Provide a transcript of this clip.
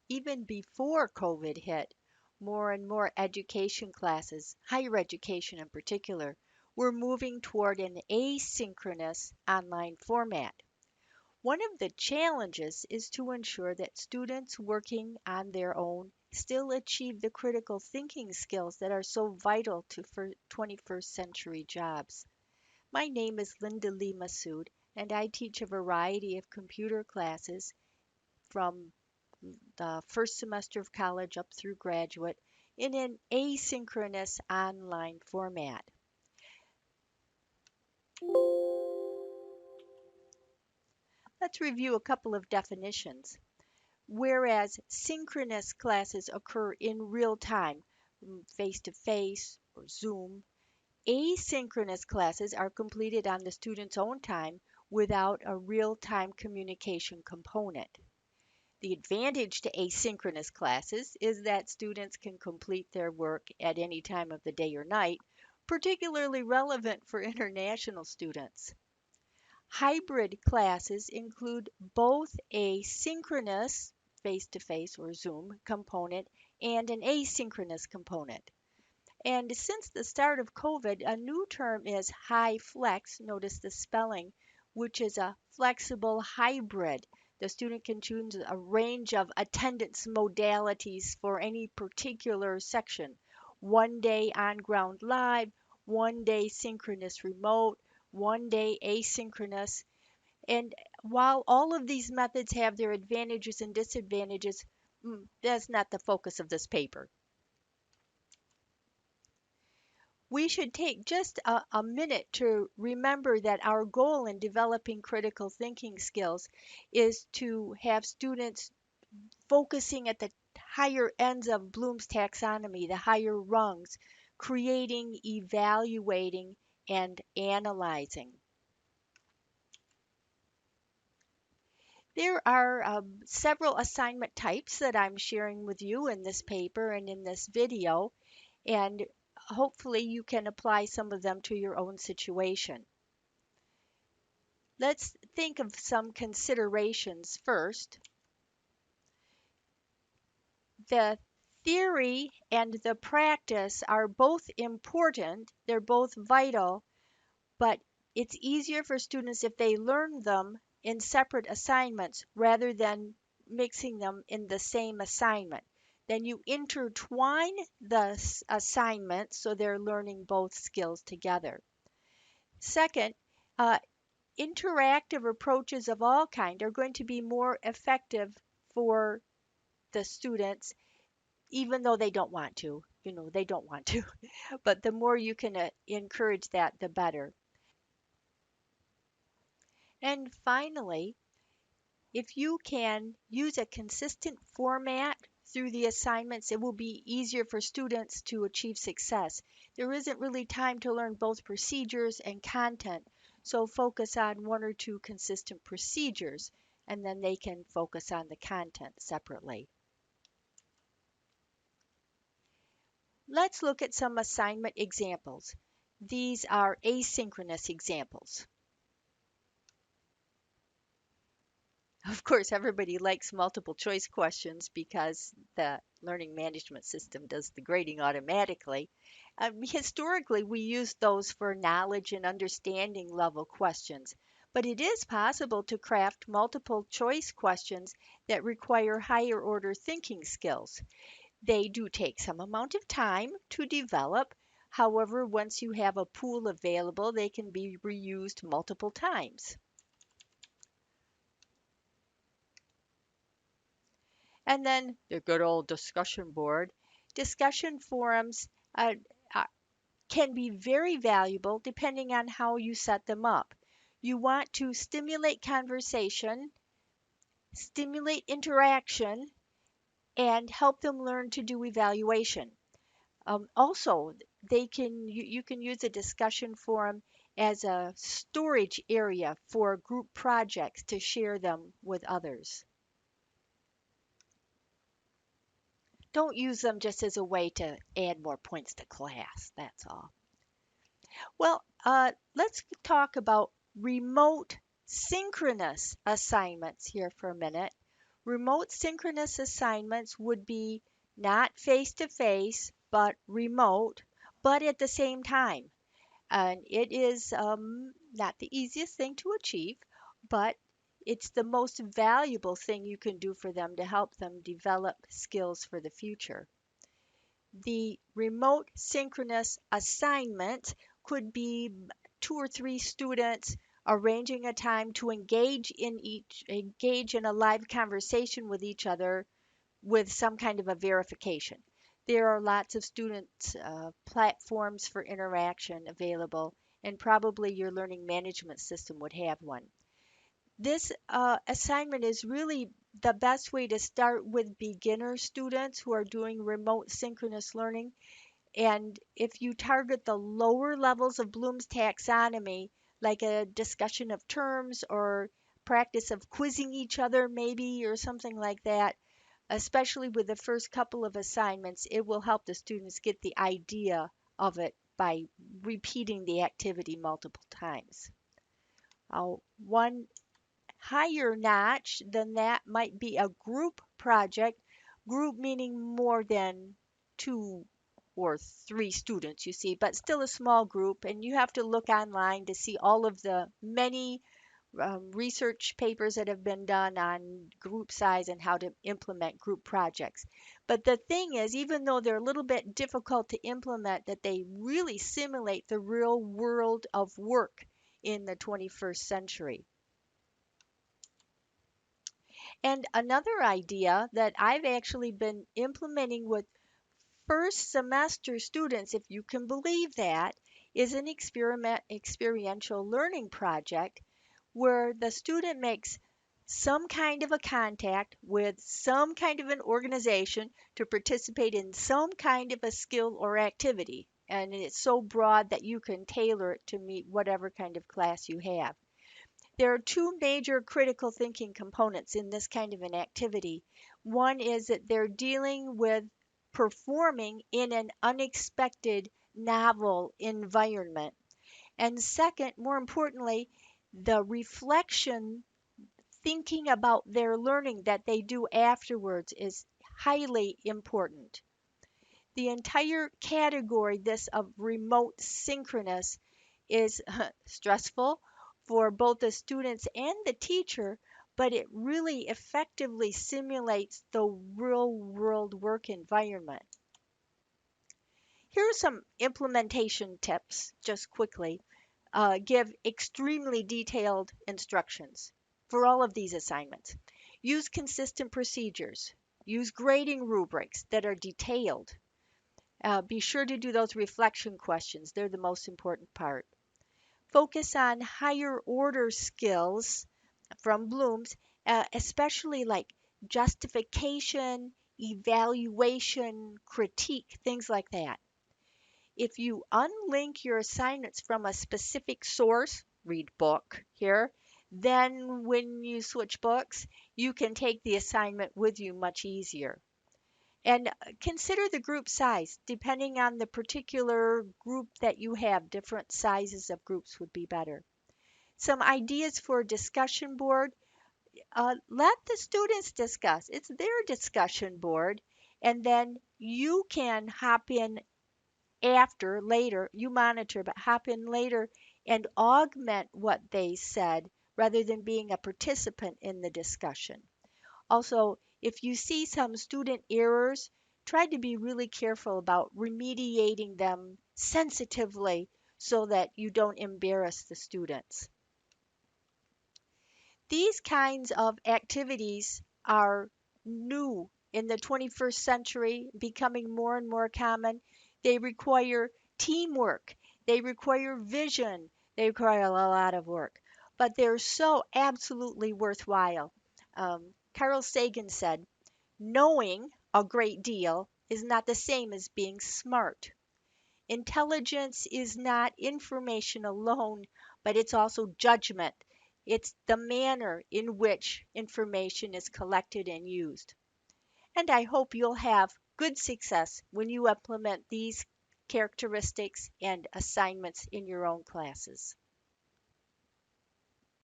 Even before COVID hit, more and more education classes, higher education in particular, were moving toward an asynchronous online format. One of the challenges is to ensure that students working on their own still achieve the critical thinking skills that are so vital to 21st century jobs. My name is LindaLee MASSOUD, and I teach a variety of computer classes from the first semester of college up through graduate in an asynchronous online format. Let's review a couple of definitions. Whereas synchronous classes occur in real time, face to face or Zoom, asynchronous classes are completed on the student's own time without a real time communication component. The advantage to asynchronous classes is that students can complete their work at any time of the day or night, particularly relevant for international students. Hybrid classes include both a synchronous face to face or Zoom component and an asynchronous component. And since the start of COVID, a new term is high flex. Notice the spelling, which is a flexible hybrid. The student can choose a range of attendance modalities for any particular section. One day on ground live, one day synchronous remote, one day asynchronous. And while all of these methods have their advantages and disadvantages, that's not the focus of this paper. We should take just a minute to remember that our goal in developing critical thinking skills is to have students focusing at the higher ends of Bloom's taxonomy, the higher rungs, creating, evaluating, and analyzing. There are several assignment types that I'm sharing with you in this paper and in this video, and hopefully you can apply some of them to your own situation. Let's think of some considerations first. The theory and the practice are both important, they're both vital, but it's easier for students if they learn them in separate assignments rather than mixing them in the same assignment. Then you intertwine the assignments so they're learning both skills together. Second, uh, interactive approaches of all kind are going to be more effective for the students, even though they don't want to. They don't want to. But the more you can encourage that, the better. And finally, if you can use a consistent format through the assignments, it will be easier for students to achieve success. There isn't really time to learn both procedures and content, so focus on one or two consistent procedures, and then they can focus on the content separately. Let's look at some assignment examples. These are asynchronous examples. Of course, everybody likes multiple choice questions because the learning management system does the grading automatically. Historically, we used those for knowledge and understanding level questions, but it is possible to craft multiple choice questions that require higher order thinking skills. They do take some amount of time to develop. However, once you have a pool available, they can be reused multiple times. And then the good old discussion board. Discussion forums uh, can be very valuable depending on how you set them up. You want to stimulate conversation, stimulate interaction, and help them learn to do evaluation. Also, you can use a discussion forum as a storage area for group projects to share them with others. Don't use them just as a way to add more points to class. That's all. Well, let's talk about remote synchronous assignments here for a minute. Remote synchronous assignments would be not face to face, but remote, but at the same time. And it is not the easiest thing to achieve, but it's the most valuable thing you can do for them to help them develop skills for the future. The remote synchronous assignment could be two or three students arranging a time to engage in a live conversation with each other with some kind of a verification. There are lots of student platforms for interaction available, and probably your learning management system would have one. This assignment is really the best way to start with beginner students who are doing remote synchronous learning. And if you target the lower levels of Bloom's taxonomy, like a discussion of terms or practice of quizzing each other, maybe, or something like that, especially with the first couple of assignments, it will help the students get the idea of it by repeating the activity multiple times. One higher notch than that might be a group project, group meaning more than two or three students, you see, but still a small group. And you have to look online to see all of the many research papers that have been done on group size and how to implement group projects. But the thing is, even though they're a little bit difficult to implement, that they really simulate the real world of work in the 21st century. And another idea that I've actually been implementing with first semester students, if you can believe that, is an experiential learning project where the student makes some kind of a contact with some kind of an organization to participate in some kind of a skill or activity. And it's so broad that you can tailor it to meet whatever kind of class you have. There are two major critical thinking components in this kind of an activity. One is that they're dealing with performing in an unexpected, novel environment. And second, more importantly, the reflection, thinking about their learning that they do afterwards is highly important. The entire category, this of remote synchronous, is stressful for both the students and the teacher, but it really effectively simulates the real world work environment. Here are some implementation tips, just quickly. Give extremely detailed instructions for all of these assignments. Use consistent procedures. Use grading rubrics that are detailed. Be sure to do those reflection questions. They're the most important part. Focus on higher order skills from Bloom's, especially like justification, evaluation, critique, things like that. If you unlink your assignments from a specific source, read book here, then when you switch books, you can take the assignment with you much easier. And consider the group size. Depending on the particular group that you have, different sizes of groups would be better. Some ideas for a discussion board. Let the students discuss. It's their discussion board. And then you can hop in after, later, you monitor, but hop in later and augment what they said rather than being a participant in the discussion. Also, if you see some student errors, try to be really careful about remediating them sensitively so that you don't embarrass the students. These kinds of activities are new in the 21st century, becoming more and more common. They require teamwork, they require vision, they require a lot of work, but they're so absolutely worthwhile. Carl Sagan said, knowing a great deal is not the same as being smart. Intelligence is not information alone, but it's also judgment. It's the manner in which information is collected and used. And I hope you'll have good success when you implement these characteristics and assignments in your own classes.